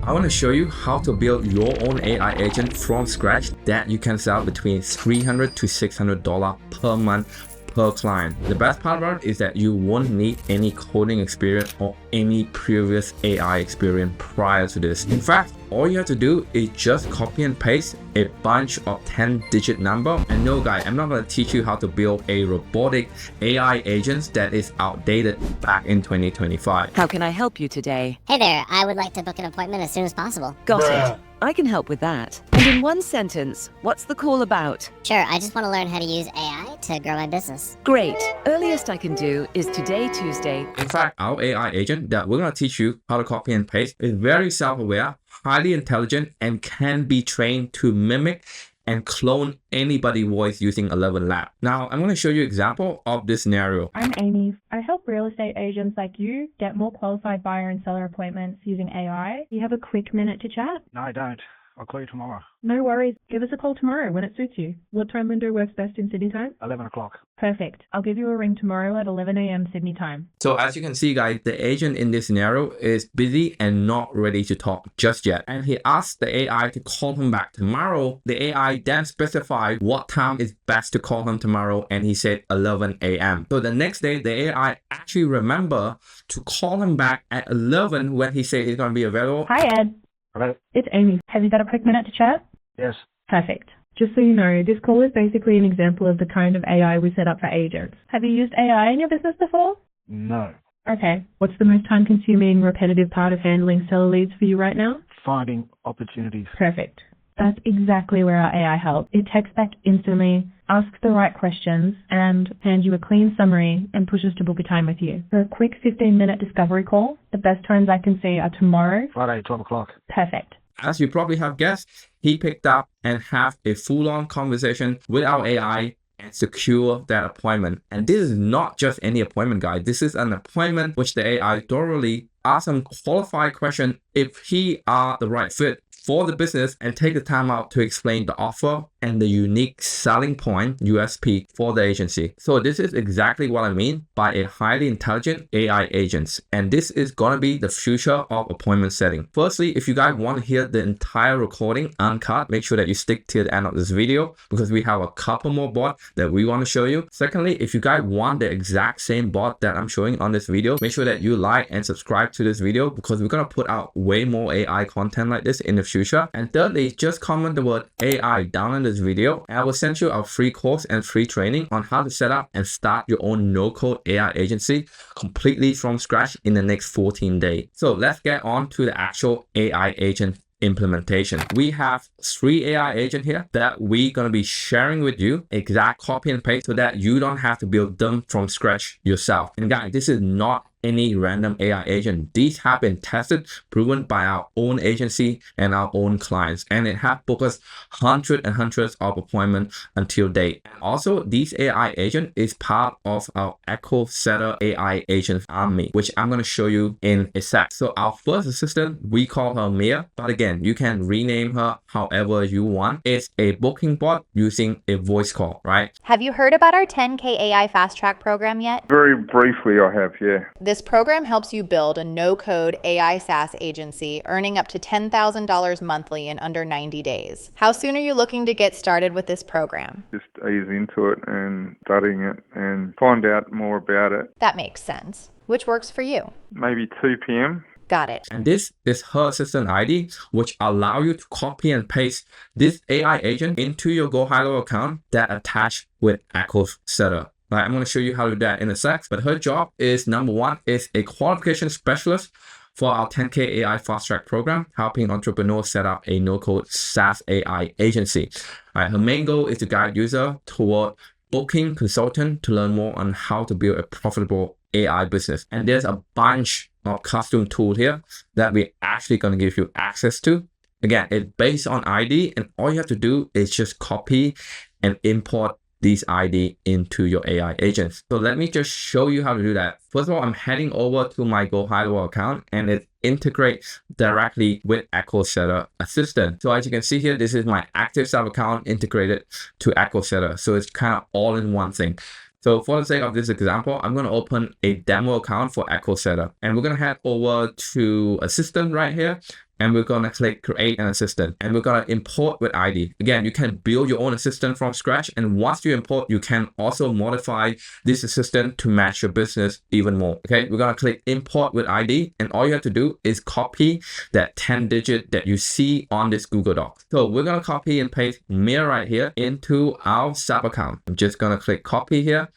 I want to show you how to build your own AI agent from scratch that you can sell between $300 to $600 per month per client. The best part about it is that you won't need any coding experience or any previous AI experience prior to this. In fact, all you have to do is just copy and paste a bunch of 10-digit number. And no guys, I'm not going to teach you how to build a robotic AI agent that is outdated back in 2025. How can I help you today? Hey there, I would like to book an appointment as soon as possible. Got it. I can help with that. And in one sentence, what's the call about? Sure, I just want to learn how to use AI to grow my business. Great. Earliest I can do is today, Tuesday. In fact, our AI agent that we're going to teach you how to copy and paste is very self-aware, highly intelligent, and can be trained to mimic and clone anybody's voice using 11 Lab. Now, I'm going to show you an example of this scenario. I'm Amy. I help real estate agents like you get more qualified buyer and seller appointments using AI. Do you have a quick minute to chat? No, I don't. I'll call you tomorrow. No worries. Give us a call tomorrow when it suits you. What time window works best in Sydney time? 11 o'clock. Perfect. I'll give you a ring tomorrow at 11 a.m. Sydney time. So as you can see guys, the agent in this scenario is busy and not ready to talk just yet. And he asked the AI to call him back tomorrow. The AI then specified what time is best to call him tomorrow, and he said 11 a.m. So the next day, the AI actually remember to call him back at 11 when he said he's going to be available. Hi, Ed. Hello? It's Amy. Have you got a quick minute to chat? Yes. Perfect. Just so you know, this call is basically an example of the kind of AI we set up for agents. Have you used AI in your business before? No. Okay. What's the most time-consuming, repetitive part of handling seller leads for you right now? Finding opportunities. Perfect. That's exactly where our AI helps. It texts back instantly, asks the right questions, and hands you a clean summary and pushes to book a time with you. For a quick 15-minute discovery call, the best times I can see are tomorrow. Friday, 12 o'clock. Perfect. As you probably have guessed, he picked up and have a full-on conversation with our AI and secure that appointment. And this is not just any appointment, guys. This is an appointment which the AI thoroughly asks some qualified question if he are the right fit for the business and take the time out to explain the offer and the unique selling point USP for the agency. So this is exactly what I mean by a highly intelligent AI agent. And this is going to be the future of appointment setting. Firstly, if you guys want to hear the entire recording uncut, make sure that you stick to the end of this video because we have a couple more bots that we want to show you. Secondly, if you guys want the exact same bot that I'm showing on this video, make sure that you like and subscribe to this video because we're going to put out way more AI content like this in the future. And thirdly, just comment the word AI down in this video and I will send you our free course and free training on how to set up and start your own no-code AI agency completely from scratch in the next 14 days. So let's get on to the actual AI agent implementation. We have 3 AI agents here that we're going to be sharing with you, exact copy and paste so that you don't have to build them from scratch yourself. And guys, this is not any random AI agent. These have been tested, proven by our own agency and our own clients, and it has booked us hundreds and hundreds of appointments until date. Also, these AI agent is part of our EchoSetter AI agent army, which I'm going to show you in a sec. So our first assistant, we call her Mia, but again, you can rename her however you want. It's a booking bot using a voice call, right? Have you heard about our 10K AI Fast Track program yet? Very briefly, I have, yeah. This program helps you build a no-code AI SaaS agency, earning up to $10,000 monthly in under 90 days. How soon are you looking to get started with this program? Just ease into it and studying it and find out more about it. That makes sense. Which works for you? Maybe 2 p.m. Got it. And this is her assistant ID, which allow you to copy and paste this AI agent into your GoHighlevel account that attach with EchoSetter. Right, I'm going to show you how to do that in a sec, but her job is number 1 is a qualification specialist for our 10K AI Fast Track program, helping entrepreneurs set up a no-code SaaS AI agency. Right, her main goal is to guide user toward booking consultant to learn more on how to build a profitable AI business. And there's a bunch of custom tools here that we're actually going to give you access to. Again, it's based on ID, and all you have to do is just copy and import these ID into your AI agents. So let me just show you how to do that. First of all, I'm heading over to my GoHighlevel account and it integrates directly with EchoSetter Assistant. So as you can see here, this is my active sub account integrated to EchoSetter. So it's kind of all in one thing. So for the sake of this example, I'm going to open a demo account for EchoSetter and we're going to head over to Assistant right here. and we're going to click create an assistant, and we're going to import with ID. Again, you can build your own assistant from scratch, and once you import, you can also modify this assistant to match your business even more. Okay, we're going to click import with ID, and all you have to do is copy that 10 digit that you see on this Google Doc. So we're going to copy and paste Mia right here into our SAP account. I'm just going to click copy here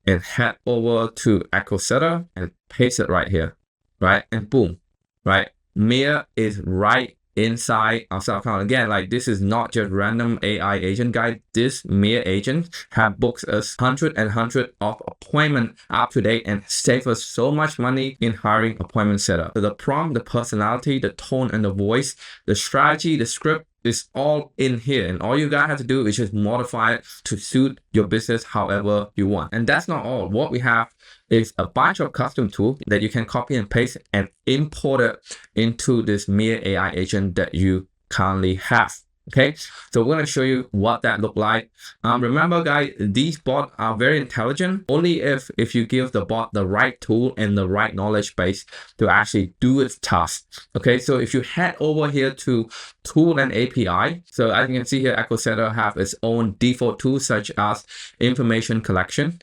and head over to EchoSetter and paste it right here, right? And boom, right? Mia is right inside our SAP account. Again, like this is not just random AI agent guide. This Mia agent have booked us hundred of appointment up to date and save us so much money in hiring appointment setter. So the prompt, the personality, the tone and the voice, the strategy, the script is all in here, and all you guys have to do is just modify it to suit your business however you want. And that's not all. What we have is a bunch of custom tools that you can copy and paste and import it into this Mia AI agent that you currently have. Okay, so we're going to show you what that look like. Remember guys, these bots are very intelligent only if you give the bot the right tool and the right knowledge base to actually do its task. Okay, so if you head over here to tool and API, so as you can see here, EchoSetter have its own default tools such as information collection,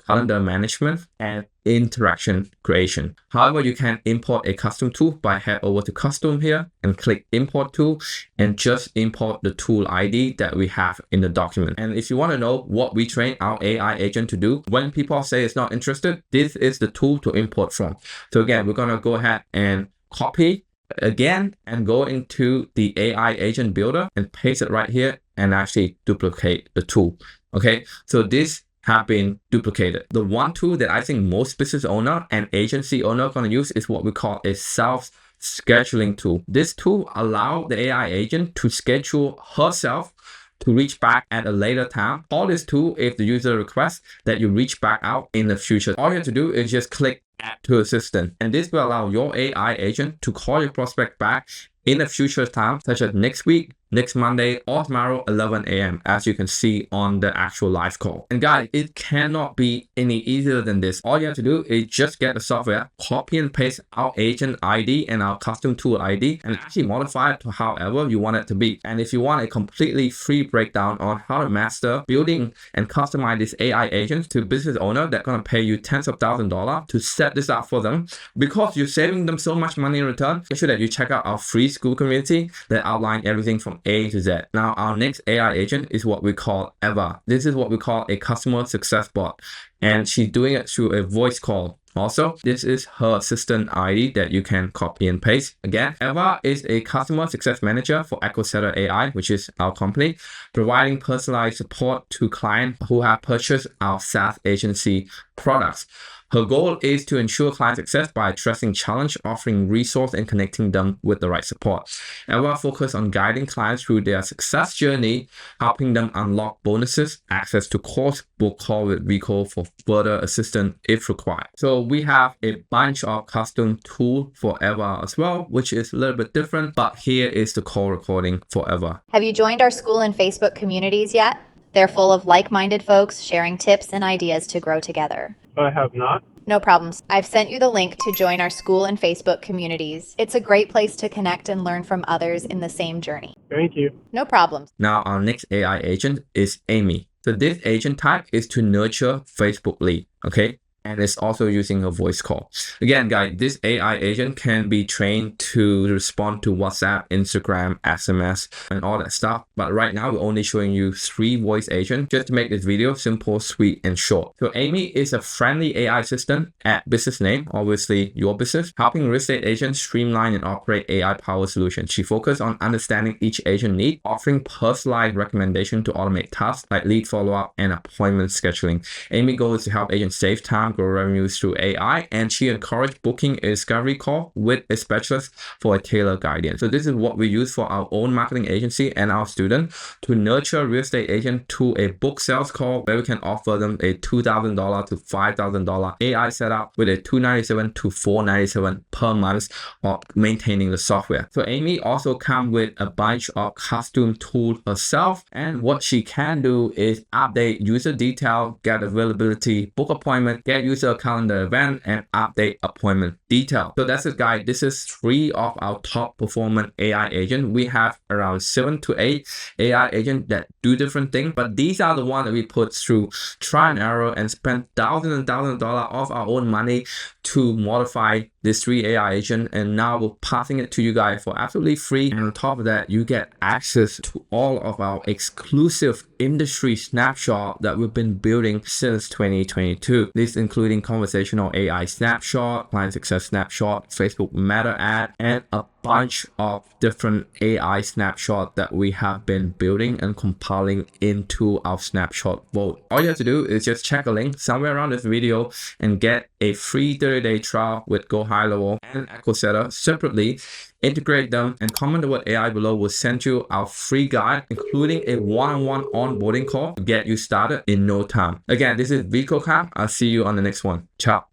calendar management, and interaction creation. However, you can import a custom tool by head over to custom here and click import tool and just import the tool ID that we have in the document. And if you want to know what we train our AI agent to do, when people say it's not interested, this is the tool to import from. So again, we're going to go ahead and copy again and go into the AI agent builder and paste it right here and actually duplicate the tool. Okay, so this have been duplicated. The one tool that I think most business owner and agency owner are going to use is what we call a self-scheduling tool. This tool allows the AI agent to schedule herself to reach back at a later time. Call this tool if the user requests that you reach back out in the future. All you have to do is just click add to assistant, and this will allow your AI agent to call your prospect back in a future time, such as next week, next Monday, or tomorrow 11 a.m. as you can see on the actual live call. And guys, it cannot be any easier than this. All you have to do is just get the software, copy and paste our agent ID and our custom tool ID, and actually modify it to however you want it to be. And if you want a completely free breakdown on how to master building and customize this AI agents to business owner that's going to pay you tens of thousands of dollars to set this up for them, because you're saving them so much money in return, make sure that you check out our free Skool community that outline everything from A to Z. Now, our next AI agent is what we call Eva. This is what we call a customer success bot, and she's doing it through a voice call. Also, this is her assistant ID that you can copy and paste. Again, Eva is a customer success manager for EchoSetter AI, which is our company, providing personalized support to clients who have purchased our SaaS agency products. Her goal is to ensure client success by addressing challenge, offering resource, and connecting them with the right support. Eva focuses on guiding clients through their success journey, helping them unlock bonuses, access to course, book call with Rico for further assistance if required. So we have a bunch of custom tool for Eva as well, which is a little bit different, but here is the call recording for Eva. Have you joined our Skool and Facebook communities yet? They're full of like-minded folks sharing tips and ideas to grow together. I have not. No problems. I've sent you the link to join our Skool and Facebook communities. It's a great place to connect and learn from others in the same journey. Thank you. No problems. Now, our next AI agent is Amy. So this agent type is to nurture Facebook lead, okay? And it's also using a voice call. Again, guys, this AI agent can be trained to respond to WhatsApp, Instagram, SMS, and all that stuff. But right now, we're only showing you 3 voice agents just to make this video simple, sweet, and short. So Amy is a friendly AI assistant at business name, obviously your business, helping real estate agents streamline and operate AI-powered solutions. She focuses on understanding each agent need, offering personalized recommendation to automate tasks like lead follow-up and appointment scheduling. Amy's goal is to help agents save time, grow revenues through AI, and she encouraged booking a discovery call with a specialist for a tailored guidance. So this is what we use for our own marketing agency and our student to nurture real estate agent to a book sales call where we can offer them a $2,000 to $5,000 AI setup with a $297 to $497 per month of maintaining the software. So Amy also comes with a bunch of custom tools herself, and what she can do is update user detail, get availability, book appointment, get user calendar event, and update appointment detail. So that's it, guys. This is 3 of our top performing AI agents. We have around 7 to 8 AI agents that do different things, but these are the ones that we put through trial and error and spend thousands and thousands of dollars of our own money to modify this 3 AI agent, and now we're passing it to you guys for absolutely free. And on top of that, you get access to all of our exclusive industry snapshot that we've been building since 2022. This including conversational AI snapshot, client success snapshot, Facebook Meta ad, and a bunch of different AI snapshot that we have been building and compiling into our snapshot vault. All you have to do is just check a link somewhere around this video and get a free 30-day trial with GoHighlevel and EchoSetter separately. Integrate them and comment the word AI below. We'll send you our free guide, including a one-on-one onboarding call to get you started in no time. Again, this is Vico Cap. I'll see you on the next one. Ciao.